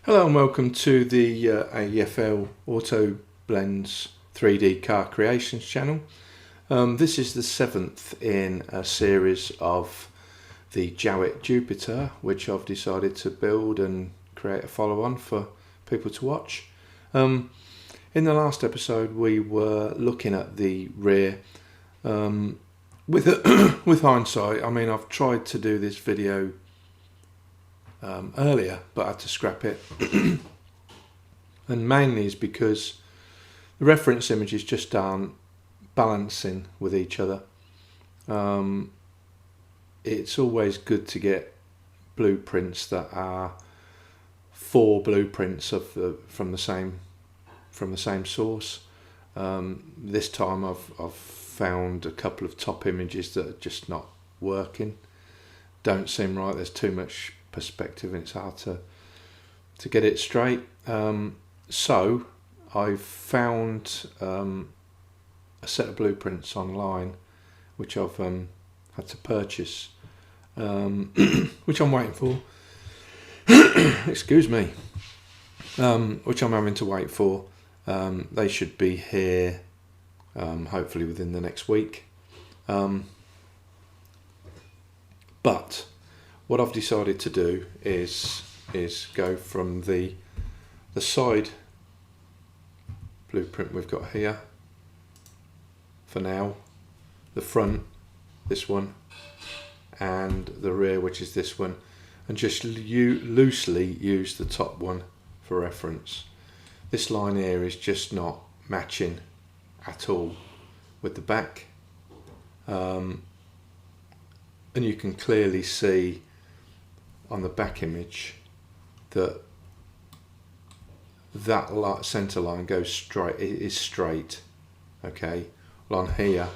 Hello and welcome to the AFL Auto Blends 3D Car Creations channel. This is the 7th in a series of the Jowett Jupiter, which I've decided to build and create a follow-on for people to watch. In the last episode we were looking at the rear. With hindsight, I mean, I've tried to do this video earlier, but I had to scrap it. And mainly is because the reference images just aren't balancing with each other. It's always good to get blueprints that are 4 blueprints from the same source. This time I've found a couple of top images that are just not working, don't seem right. There's too much perspective and it's hard to get it straight. So I've found a set of blueprints online which I've had to purchase, which I'm waiting for. Excuse me. Which I'm having to wait for. They should be here hopefully within the next week. But what I've decided to do is go from the side blueprint we've got here for now, the front, this one, and the rear, which is this one, and just loosely use the top one for reference. This line here is just not matching at all with the back, and you can clearly see on the back image that center line goes straight. It is straight, okay. Well, on here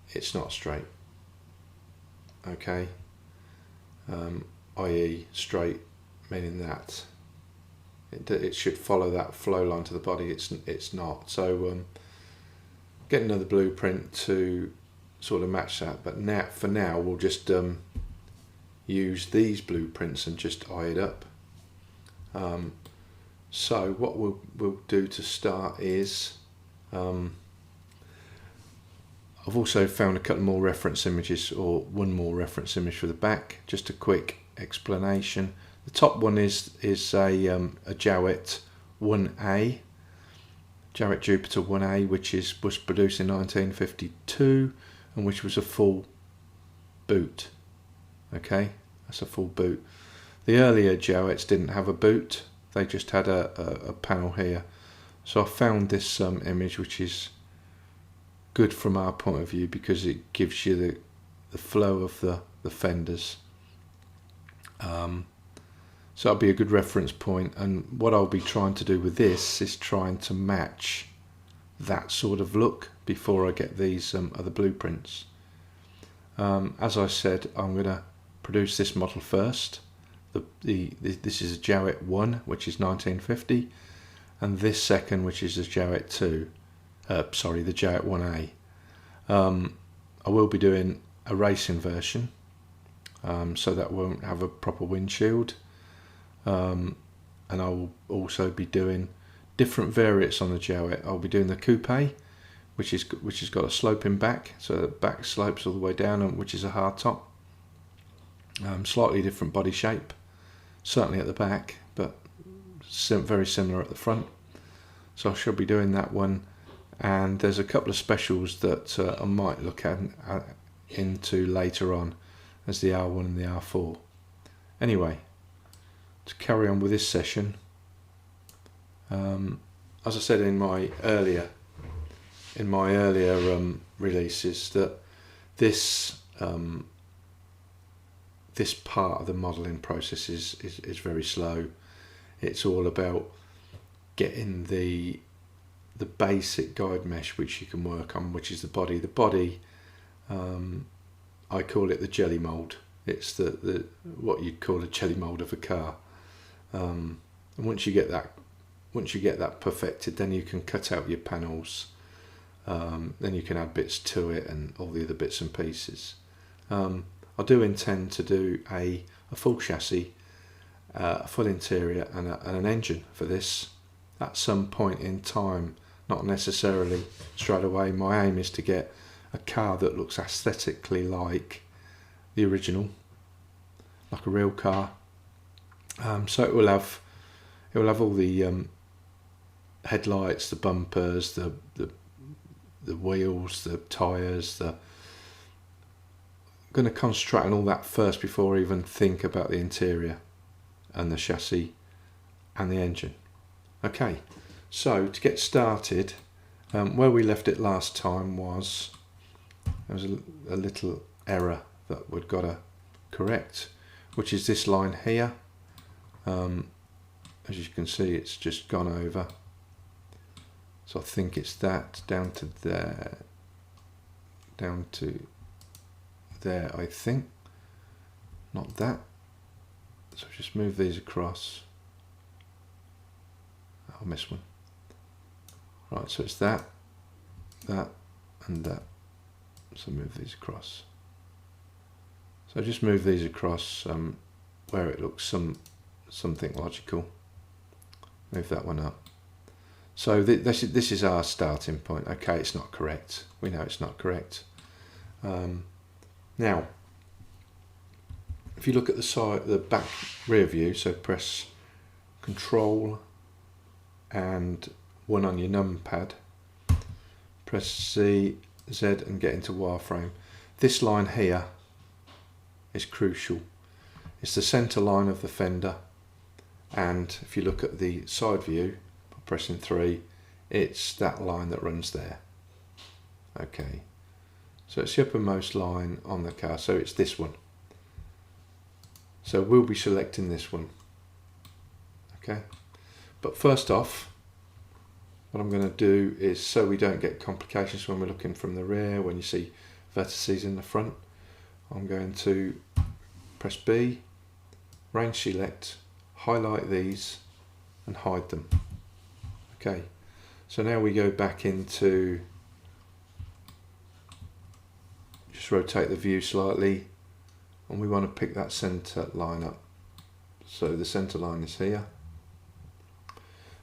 it's not straight, okay. I.e. straight meaning that it should follow that flow line to the body. It's not. So get another blueprint to sort of match that. But now, for now, we'll just use these blueprints and just eye it up. So what we'll do to start is I've also found a couple more reference images, or one more reference image for the back. Just a quick explanation. The top one is a Jowett 1A, Jowett Jupiter 1A, which was produced in 1952 and which was a full boot. Okay, that's a full boot. The earlier Jowetts didn't have a boot, they just had a panel here. So I found this image, which is good from our point of view because it gives you the flow of the fenders. So that'll be a good reference point, and what I'll be trying to do with this is trying to match that sort of look before I get these other blueprints. As I said, I'm going to produce this model first. This is a Jowett 1, which is 1950, and this second, which is a Jowett 2. The Jowett 1A. I will be doing a racing version, so that won't have a proper windshield. And I will also be doing different variants on the Jowett. I'll be doing the coupe, which has got a sloping back, so the back slopes all the way down, and which is a hard top. Slightly different body shape, certainly at the back, but very similar at the front. So I shall be doing that one, and there's a couple of specials that I might look into later on, as the R1 and the R4. Anyway, to carry on with this session, as I said in my earlier releases, that this part of the modelling process is very slow. It's all about getting the basic guide mesh which you can work on, which is the body. The body, I call it the jelly mould. It's the what you'd call a jelly mould of a car. And once you get that perfected, then you can cut out your panels. Then you can add bits to it and all the other bits and pieces. I do intend to do a full chassis a full interior and an engine for this at some point in time, not necessarily straight away. My aim is to get a car that looks aesthetically like the original, like a real car. So it will have all the headlights, the bumpers, the wheels, the tyres. I'm going to concentrate on all that first before I even think about the interior and the chassis and the engine. Okay, so to get started, where we left it last time was there was a little error that we've got to correct, which is this line here. As you can see, it's just gone over. So I think it's that down to there, I think, not that. So just move these across. I'll miss one. Right, so it's that, and that. So move these across. So just move these across where it looks something logical. Move that one up. So this is our starting point. Okay, it's not correct. We know it's not correct. Now, if you look at the back rear view, so press Control and 1 on your numpad, press Z and get into wireframe. This line here is crucial. It's the centre line of the fender, and if you look at the side view, by pressing 3, it's that line that runs there. Okay, so it's the uppermost line on the car, so it's this one. So we'll be selecting this one. Okay, but first off, what I'm going to do is, so we don't get complications when we're looking from the rear, when you see vertices in the front, I'm going to press B, range select, highlight these and hide them. Okay, so now we go back into, just rotate the view slightly, and we want to pick that centre line up. So the centre line is here.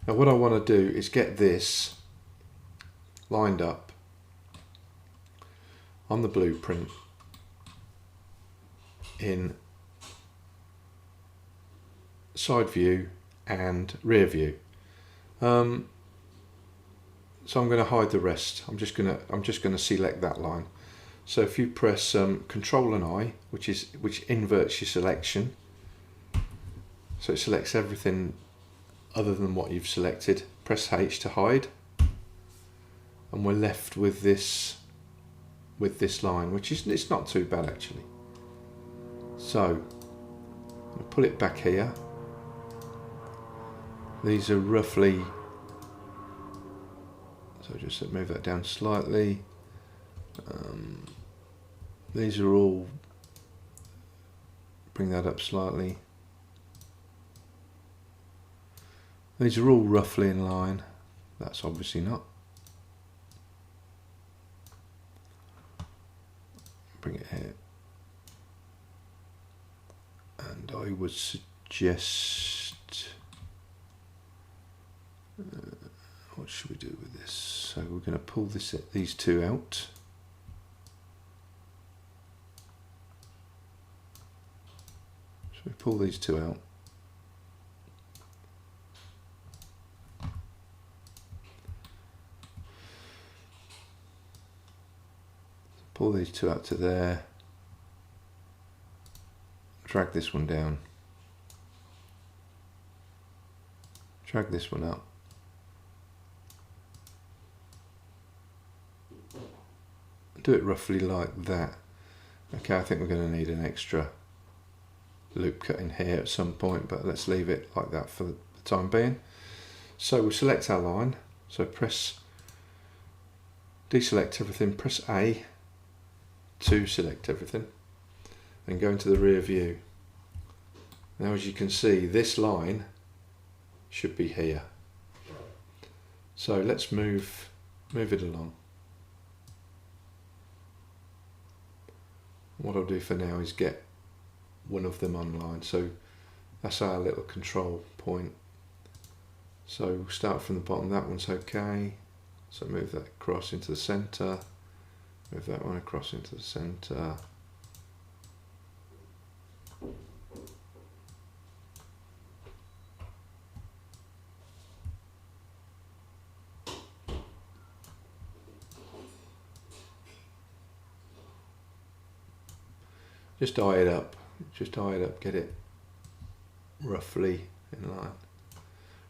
Now what I want to do is get this lined up on the blueprint in side view and rear view. So I'm going to hide the rest. I'm just going to select that line. So if you press Control and I, which inverts your selection, so it selects everything other than what you've selected. Press H to hide, and we're left with this line, which is, it's not too bad actually. So I'm going to pull it back here. These are roughly, so just move that down slightly. These are all, bring that up slightly. These are all roughly in line. That's obviously not. Bring it here. And I would suggest, what should we do with this? So we're going to pull these two out. So we pull these two out. Pull these two out to there. Drag this one down. Drag this one up. Do it roughly like that. Okay, I think we're going to need an extra loop cut in here at some point, but let's leave it like that for the time being. So we'll select our line. So deselect everything, press A to select everything, and go into the rear view. Now as you can see, this line should be here. So let's move it along. What I'll do for now is get one of them online. So That's our little control point. So start from the bottom, that one's okay. So move that across into the center, move that one across into the center. Just eye it up, get it roughly in line.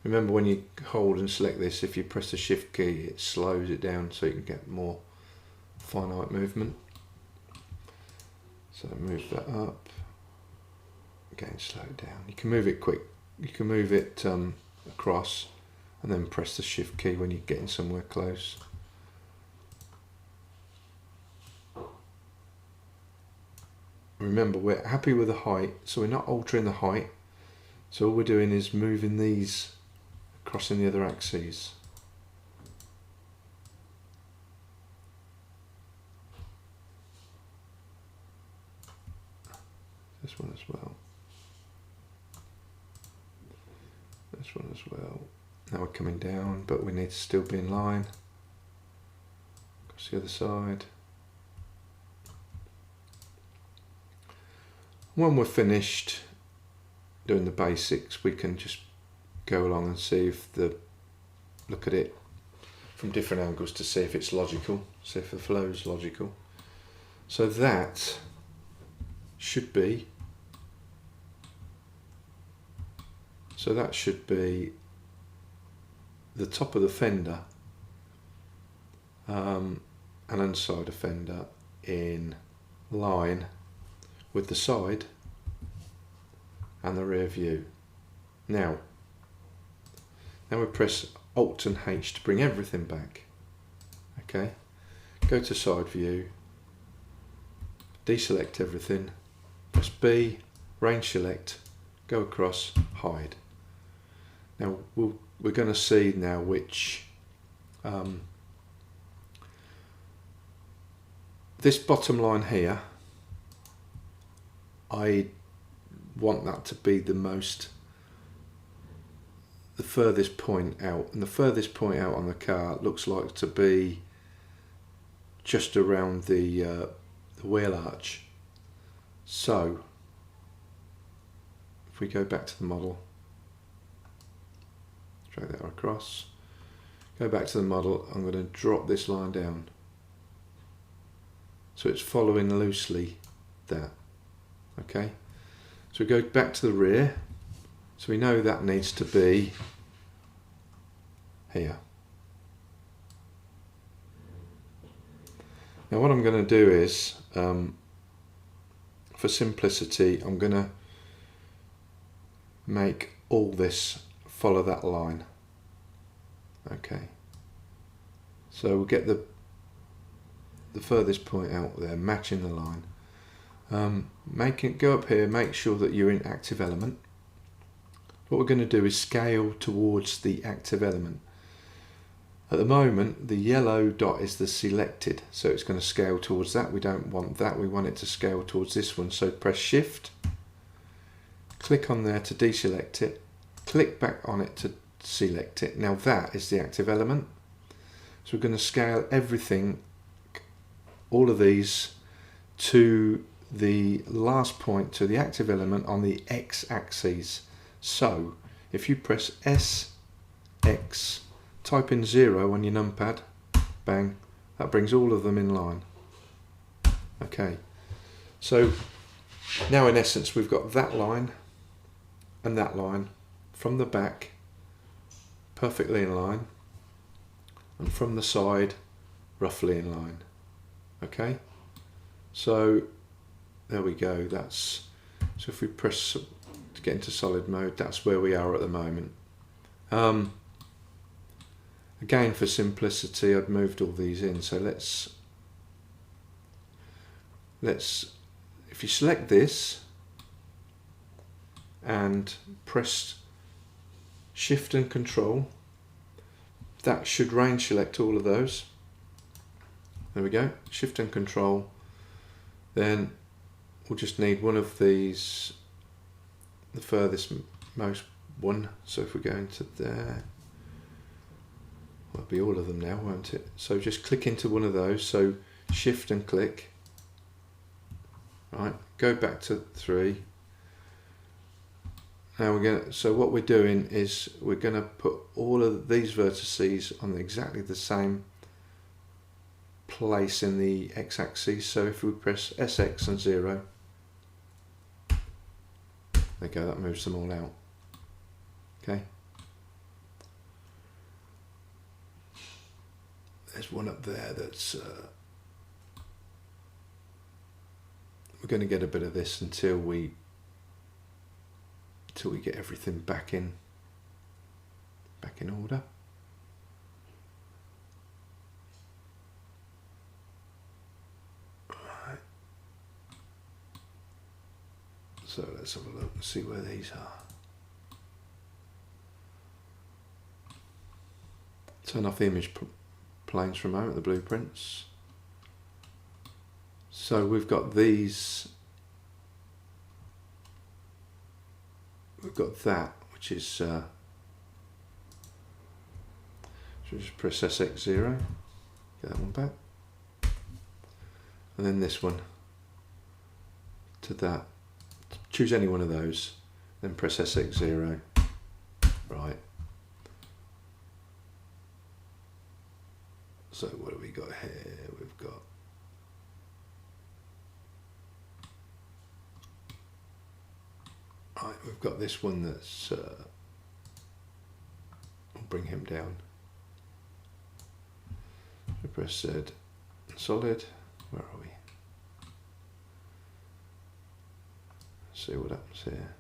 Remember, when you hold and select this, if you press the shift key, it slows it down so you can get more finite movement. So move that up, again slow it down. You can move it quick, you can move it across and then press the shift key when you're getting somewhere close. Remember, we're happy with the height, so we're not altering the height. So all we're doing is moving these, crossing the other axes. This one as well. This one as well. Now we're coming down, but we need to still be in line. Across the other side. When we're finished doing the basics, we can just go along and see if look at it from different angles to see if it's logical, see if the flow is logical. So that should be, the top of the fender, and underside of fender in line with the side and the rear view. Now we press Alt and H to bring everything back. Okay, go to side view, deselect everything, press B, range select, go across, hide. Now we're going to see now which this bottom line here, I want that to be the furthest point out, and the furthest point out on the car looks like to be just around the wheel arch. So if we go back to the model, drag that across, go back to the model, I'm going to drop this line down so it's following loosely that. Okay, so we go back to the rear, so we know that needs to be here. Now what I'm going to do is, for simplicity, I'm going to make all this follow that line. Okay, so we'll get the furthest point out there, matching the line. Go up here, make sure that you're in active element. What we're going to do is scale towards the active element. At the moment, the yellow dot is the selected, so it's going to scale towards that. We don't want that, we want it to scale towards this one. So press shift, click on there to deselect it, click back on it to select it. Now that is the active element. So we're going to scale everything, all of these, to the last point, to the active element on the x-axis. So if you press S, X, type in 0 on your numpad, bang, that brings all of them in line. Okay, so now in essence we've got that line and that line from the back perfectly in line, and from the side roughly in line. Okay, so there we go. That's, so if we press to get into solid mode, that's where we are at the moment. Again, for simplicity, I've moved all these in, so let's if you select this and press shift and control, that should range select all of those. There we go, shift and control. Then we'll just need one of these the furthest most one. So if we go into there, well, it'll be all of them now, won't it? So just click into one of those. So shift and click. Right, go back to 3. Now we're going to, so what we're doing is we're going to put all of these vertices on exactly the same place in the x-axis. So if we press SX and 0, there you go, that moves them all out. Okay. There's one up there that's we're going to get a bit of this until we get everything back in order. Right. So let's have a look and see where these are. Turn off the image planes for a moment, the blueprints. So we've got these. We've got that, which is, so just press SX0, get that one back, and then this one to that. Choose any one of those, then press SX0, right. So what have we got here? We've got right, we've got this one that's, I'll bring him down. We press Z, solid, where are we? See what happens here.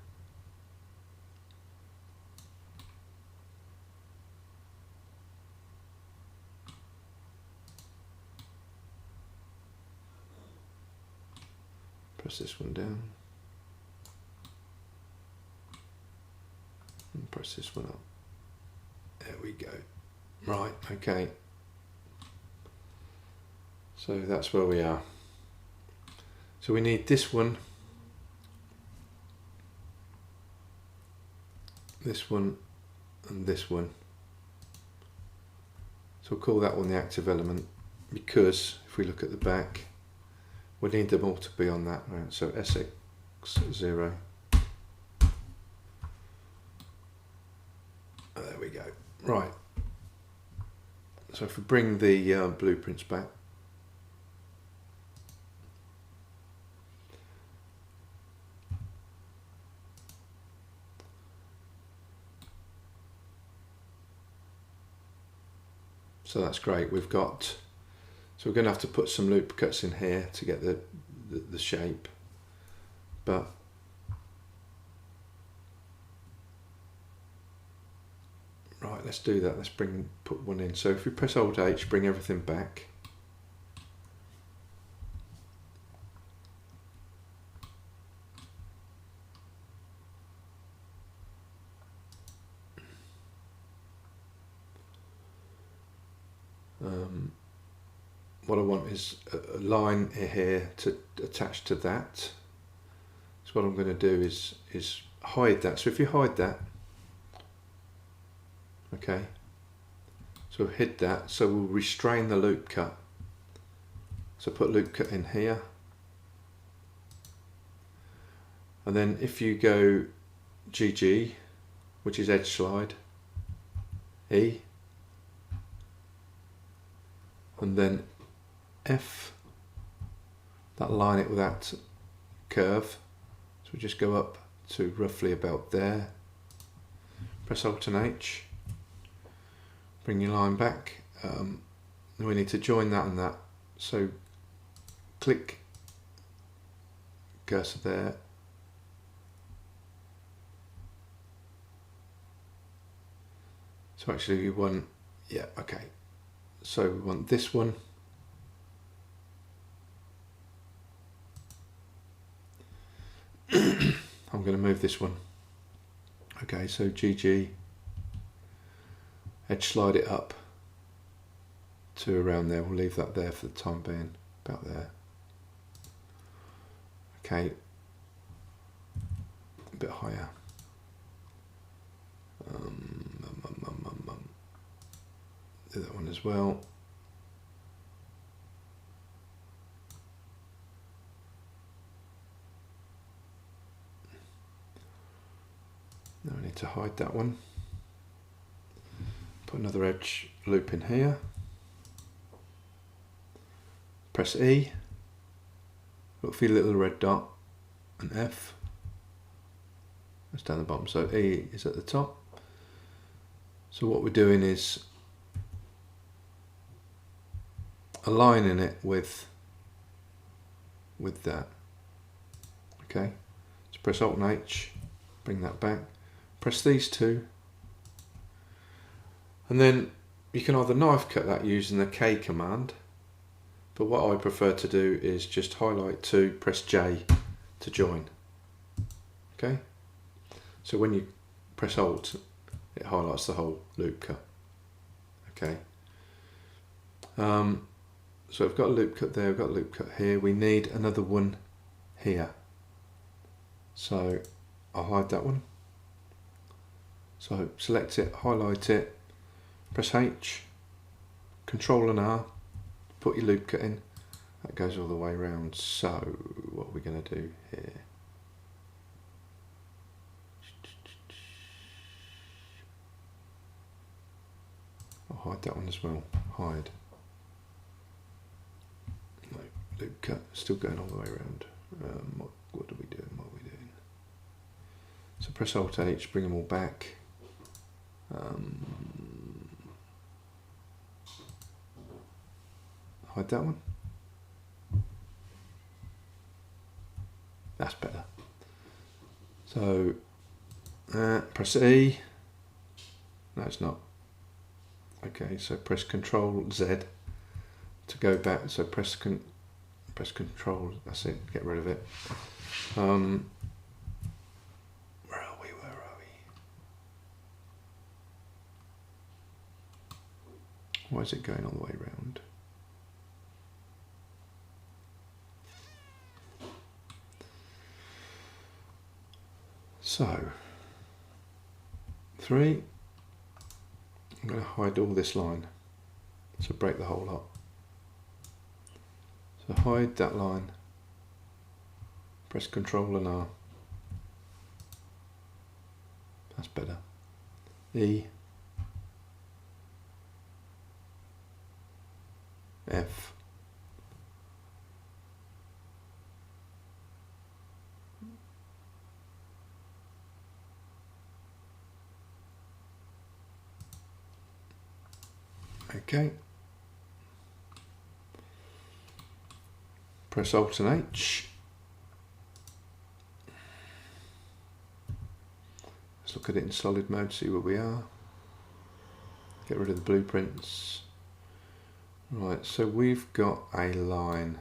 Press this one down. And press this one up. There we go. Right, okay. So that's where we are. So we need this one, and this one. So we'll call that one the active element, because if we look at the back, we need them all to be on that. Right, so SX0. There we go. Right. So if we bring the blueprints back, so that's great. We've got, so we're going to have to put some loop cuts in here to get the shape, but right, let's do that. Let's put one in. So if we press Alt H, bring everything back. What I want is a line here to attach to that. So what I'm going to do is hide that. So if you hide that, okay, so we've hid that, so we'll restrain the loop cut. So put loop cut in here, and then if you go GG, which is edge slide, E, and then F, that line it with that curve. So we just go up to roughly about there, press Alt and H, bring your line back, and we need to join that and that. So click cursor there, so actually we want, yeah, okay, so we want this one, I'm going to move this one, okay, so GG, edge slide it up to around there. We'll leave that there for the time being, about there. Okay, a bit higher. do that one as well. Now I need to hide that one. Put another edge loop in here. Press E. Look for your little red dot and F. That's down the bottom. So E is at the top. So what we're doing is aligning it with that. Okay. So press Alt and H. Bring that back. Press these two. And then you can either knife cut that using the K command, but what I prefer to do is just highlight two, press J to join. Okay, so when you press Alt, it highlights the whole loop cut. Okay, so I've got a loop cut there, I've got a loop cut here. We need another one here, so I'll hide that one. So select it, highlight it, press H, Control and R, put your loop cut in. That goes all the way around. So what are we going to do here? I'll hide that one as well. Hide. No, loop cut, still going all the way around. What are we doing? What are we doing? So press Alt H, bring them all back. Hide that one. That's better. So press E. No, it's not. Okay, so press Control Z to go back. So press Control. That's it. Get rid of it. Where are we? Where are we? Why is it going all the way around? So, 3, I'm going to hide all this line, so break the whole lot. So hide that line, press Control and R, that's better. E, F, okay, press Alt and H. Let's look at it in solid mode, see where we are. Get rid of the blueprints. Right, so we've got a line.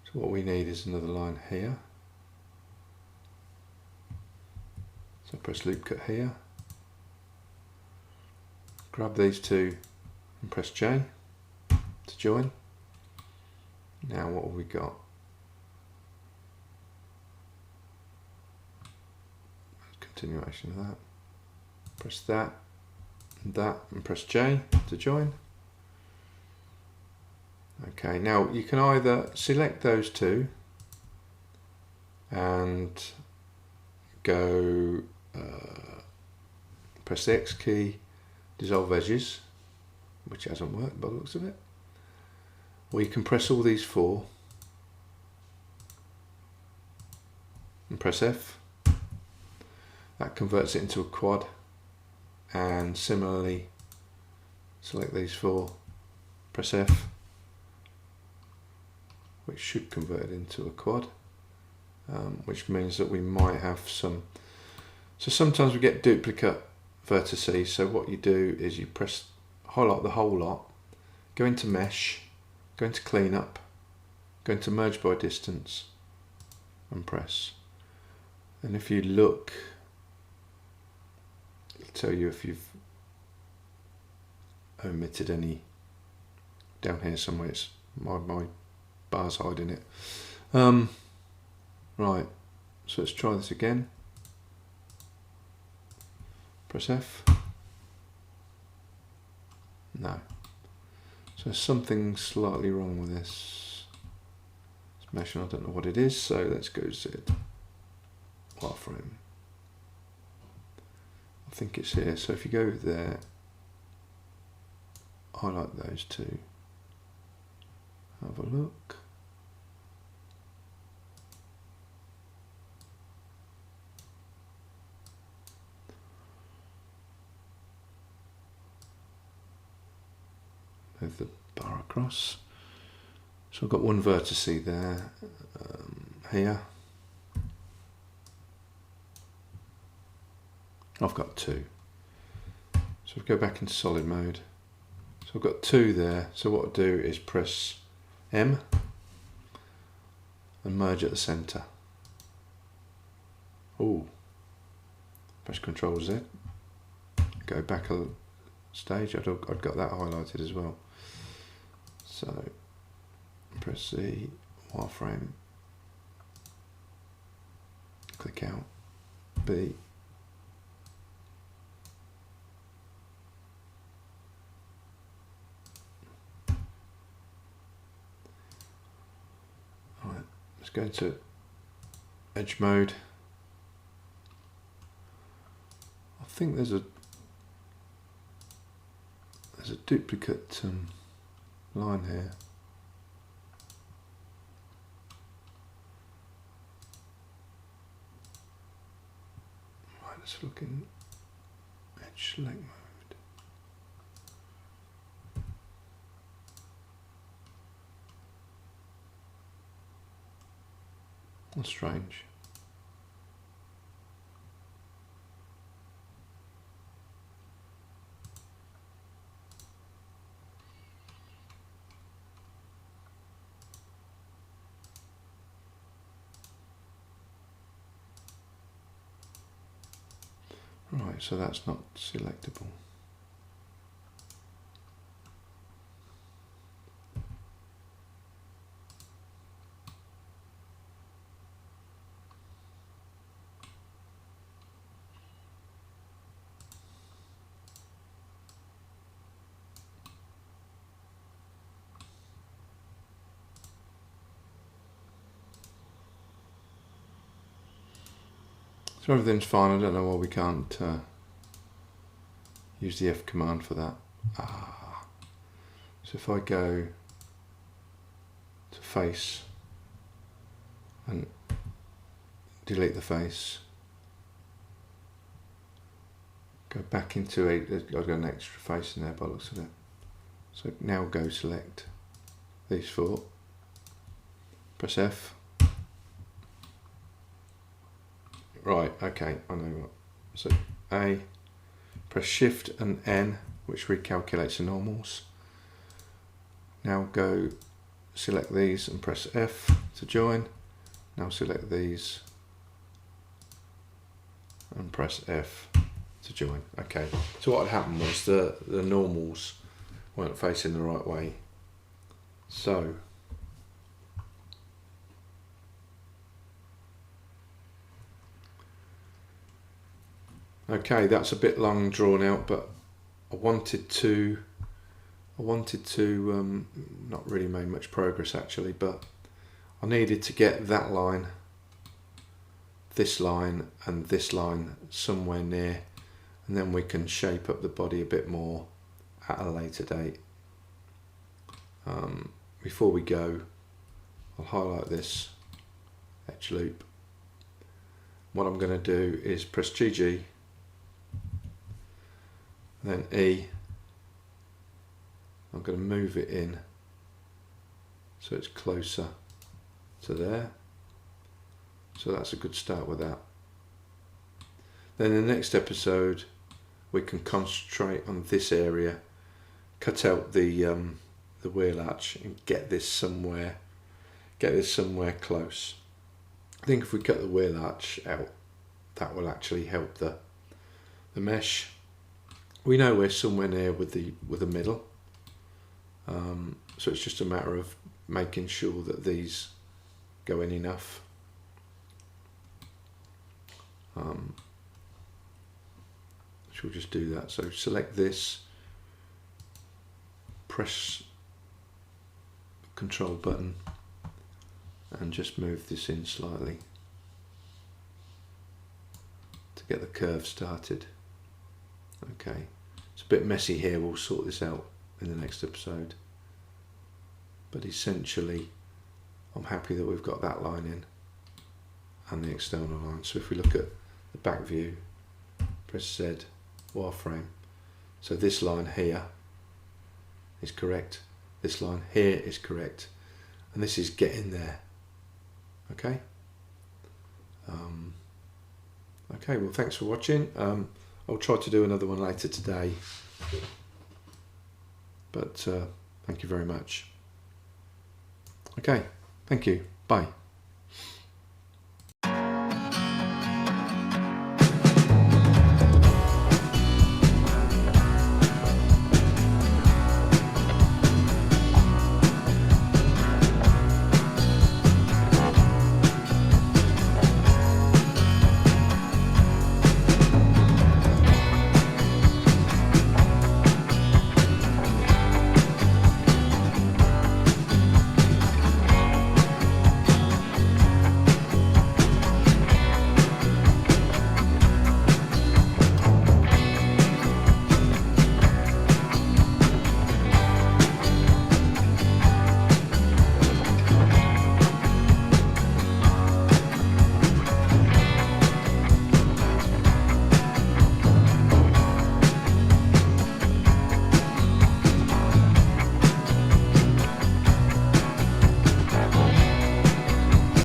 So what we need is another line here. So press loop cut here. Grab these two and press J to join. Now what have we got? Continuation of that. Press that and that and press J to join. Okay, now you can either select those two and go press the X key, dissolve edges, which hasn't worked by the looks of it. Or you can press all these four and press F. That converts it into a quad, and similarly select these four, press F, which should convert it into a quad, which means that we might have some, so sometimes we get duplicate vertices. So what you do is you highlight the whole lot, go into mesh, go into cleanup, go into merge by distance and press. And if you look, it'll tell you if you've omitted any down here somewhere. It's my bars hiding it. Right, so let's try this again. Press F. No. So something slightly wrong with this mesh, and I don't know what it is, so let's go Z. Wireframe. I think it's here, so if you go there, highlight those two, have a look. Move the bar across. So I've got one vertex there, here. I've got two. So if we go back into solid mode. So I've got two there. So what I'll do is press M and merge at the centre. Oh, press Ctrl Z. Go back a stage. I'd got that highlighted as well. So press C, wireframe, click out, B, alright, let's go into edge mode. I think there's a duplicate line here. Right, let's look in edge select mode. That's strange. Right, so that's not selectable. So everything's fine. I don't know why we can't use the F command for that. So if I go to face and delete the face, go back into it, I've got an extra face in there by the looks of it. So now go select these four, press F. Right, okay, I know what. So A, press Shift and N, which recalculates the normals. Now go select these and press F to join. Now select these and press F to join. Okay, so what had happened was the normals weren't facing the right way. So okay, that's a bit long drawn out, but I wanted to not really made much progress actually, but I needed to get that line, this line and this line somewhere near, and then we can shape up the body a bit more at a later date. Before we go, I'll highlight this edge loop. What I'm going to do is press GG, then E. I'm going to move it in so it's closer to there. So that's a good start with that. Then in the next episode we can concentrate on this area, cut out the wheel arch and get this somewhere close. I think if we cut the wheel arch out, that will actually help the mesh. We know we're somewhere near with the middle, so it's just a matter of making sure that these go in enough. We'll just do that. So select this, press the control button and just move this in slightly to get the curve started. Okay, it's a bit messy here, we'll sort this out in the next episode, but essentially I'm happy that we've got that line in and the external line. So if we look at the back view, press Z, wireframe, so this line here is correct, this line here is correct, and this is getting there. Okay. Okay, well, thanks for watching. I'll try to do another one later today, but thank you very much. Okay, thank you, bye.